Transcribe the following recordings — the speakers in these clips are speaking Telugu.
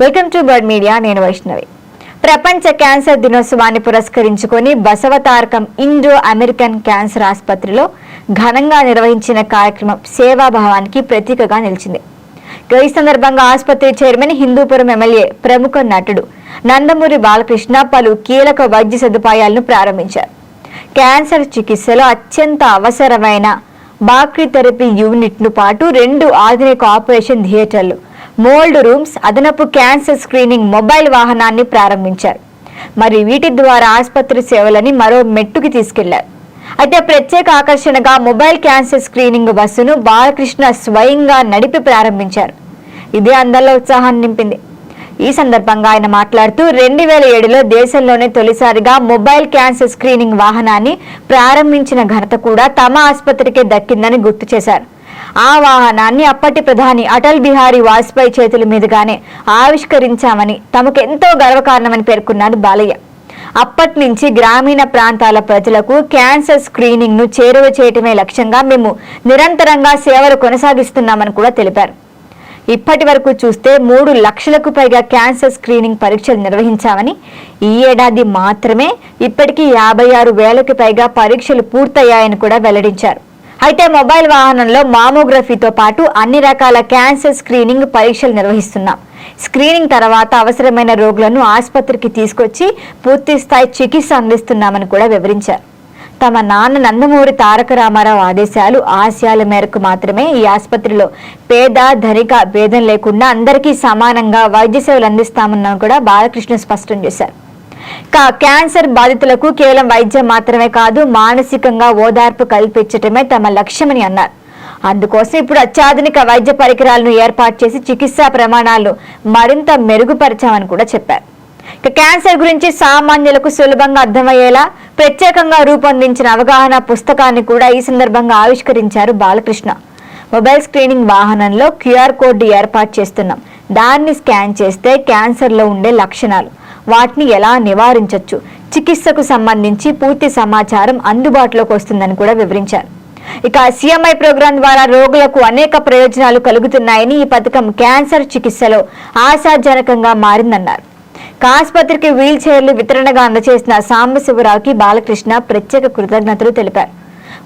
Welcome to bird media. నేను వైష్ణవి. ప్రపంచ క్యాన్సర్ దినోత్సవాన్ని పురస్కరించుకొని బసవతారకం ఇండో అమెరికన్ క్యాన్సర్ ఆసుపత్రిలో ఘనంగా నిర్వహించిన కార్యక్రమం సేవాభావానికి ప్రతీకగా నిలిచింది. ఈ సందర్భంగా ఆసుపత్రి చైర్మన్, హిందూపురం ఎమ్మెల్యే, ప్రముఖ నటుడు నందమూరి బాలకృష్ణ పలు కీలక వైద్య సదుపాయాలను ప్రారంభించారు. క్యాన్సర్ చికిత్సలో అత్యంత అవసరమైన బాక్టీథెరపీ యూనిట్ ను పాటు 2 ఆధునిక ఆపరేషన్ థియేటర్లు, మోల్డ్ రూమ్స్, అదనపు క్యాన్సర్ స్క్రీనింగ్ మొబైల్ వాహనాన్ని ప్రారంభించారు. మరి వీటి ద్వారా ఆసుపత్రి సేవలని మరో మెట్టుకి తీసుకెళ్లారు. అయితే ప్రత్యేక ఆకర్షణగా మొబైల్ క్యాన్సర్ స్క్రీనింగ్ బస్సును బాలకృష్ణ స్వయంగా నడిపి ప్రారంభించారు. ఇదే అందరిలో ఉత్సాహాన్ని నింపింది. ఈ సందర్భంగా ఆయన మాట్లాడుతూ 2007లో దేశంలోనే తొలిసారిగా మొబైల్ క్యాన్సర్ స్క్రీనింగ్ వాహనాన్ని ప్రారంభించిన ఘనత కూడా తమ ఆసుపత్రికే దక్కిందని గుర్తు చేశారు. ఆ వాహనాన్ని అప్పటి ప్రధాని అటల్ బిహారీ వాజ్పేయి చేతుల మీదుగానే ఆవిష్కరించామని, తమకెంతో గర్వకారణమని పేర్కొన్నారు బాలయ్య. అప్పటి నుంచి గ్రామీణ ప్రాంతాల ప్రజలకు క్యాన్సర్ స్క్రీనింగ్ ను చేరువ చేయటమే లక్ష్యంగా మేము నిరంతరంగా సేవలు కొనసాగిస్తున్నామని కూడా తెలిపారు. ఇప్పటి వరకు చూస్తే 3 లక్షలకు పైగా క్యాన్సర్ స్క్రీనింగ్ పరీక్షలు నిర్వహించామని, ఈ ఏడాది మాత్రమే ఇప్పటికీ 56,000కి పైగా పరీక్షలు పూర్తయ్యాయని కూడా వెల్లడించారు. అయితే మొబైల్ వాహనంలో మామోగ్రఫీతో పాటు అన్ని రకాల క్యాన్సర్ స్క్రీనింగ్ పరీక్షలు నిర్వహిస్తున్నాం. స్క్రీనింగ్ తర్వాత అవసరమైన రోగులను ఆసుపత్రికి తీసుకొచ్చి పూర్తి స్థాయి చికిత్స అందిస్తున్నామని కూడా వివరించారు. తమ నాన్న నందమూరి తారక రామారావు ఆదేశాలు, ఆశయాల మేరకు మాత్రమే ఈ ఆసుపత్రిలో పేద ధనిక భేదం లేకుండా అందరికీ సమానంగా వైద్య సేవలు అందిస్తామని కూడా బాలకృష్ణ స్పష్టం చేశారు. క్యాన్సర్ బాధితులకు కేవలం వైద్యం మాత్రమే కాదు, మానసికంగా ఓదార్పు కల్పించటమే తమ లక్ష్యమని అన్నారు. అందుకోసం ఇప్పుడు అత్యాధునిక వైద్య పరికరాలను ఏర్పాటు చేసి చికిత్సా ప్రమాణాలను మరింత మెరుగుపరిచామని కూడా చెప్పారు. క్యాన్సర్ గురించి సామాన్యులకు సులభంగా అర్థమయ్యేలా ప్రత్యేకంగా రూపొందించిన అవగాహన పుస్తకాన్ని కూడా ఈ సందర్భంగా ఆవిష్కరించారు బాలకృష్ణ. మొబైల్ స్క్రీనింగ్ వాహనంలో QR కోడ్ ఏర్పాటు చేస్తున్నాం. దాన్ని స్కాన్ చేస్తే క్యాన్సర్లో ఉండే లక్షణాలు, వాటిని ఎలా నివారించవచ్చు, చికిత్సకు సంబంధించి పూర్తి సమాచారం అందుబాటులోకి వస్తుందని కూడా వివరించారు. CMI ప్రోగ్రాం ద్వారా రోగులకు అనేక ప్రయోజనాలు కలుగుతున్నాయని, ఈ పథకం క్యాన్సర్ చికిత్సలో ఆశాజనకంగా మారిందన్నారు. ఆసుపత్రికి వీల్ చైర్లు వితరణగా అందజేసిన సాంబశివరావుకి బాలకృష్ణ ప్రత్యేక కృతజ్ఞతలు తెలిపారు.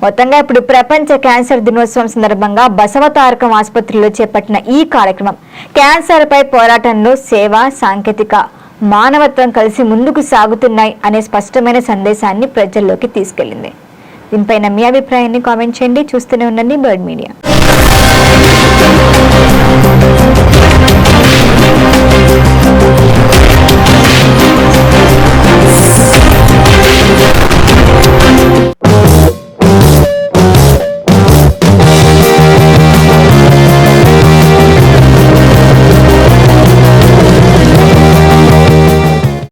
మొత్తంగా ఇప్పుడు ప్రపంచ క్యాన్సర్ దినోత్సవం సందర్భంగా బసవతారకం ఆసుపత్రిలో చేపట్టిన ఈ కార్యక్రమం క్యాన్సర్ పై పోరాటంలో సేవ, సాంకేతిక, మానవత్వం కలిసి ముందుకు సాగుతున్నాయి అనే స్పష్టమైన సందేశాన్ని ప్రజల్లోకి తీసుకెళ్లింది. దీనిపైన మీ అభిప్రాయాన్ని కామెంట్ చేయండి. చూస్తూనే ఉండండి బర్డ్ మీడియా.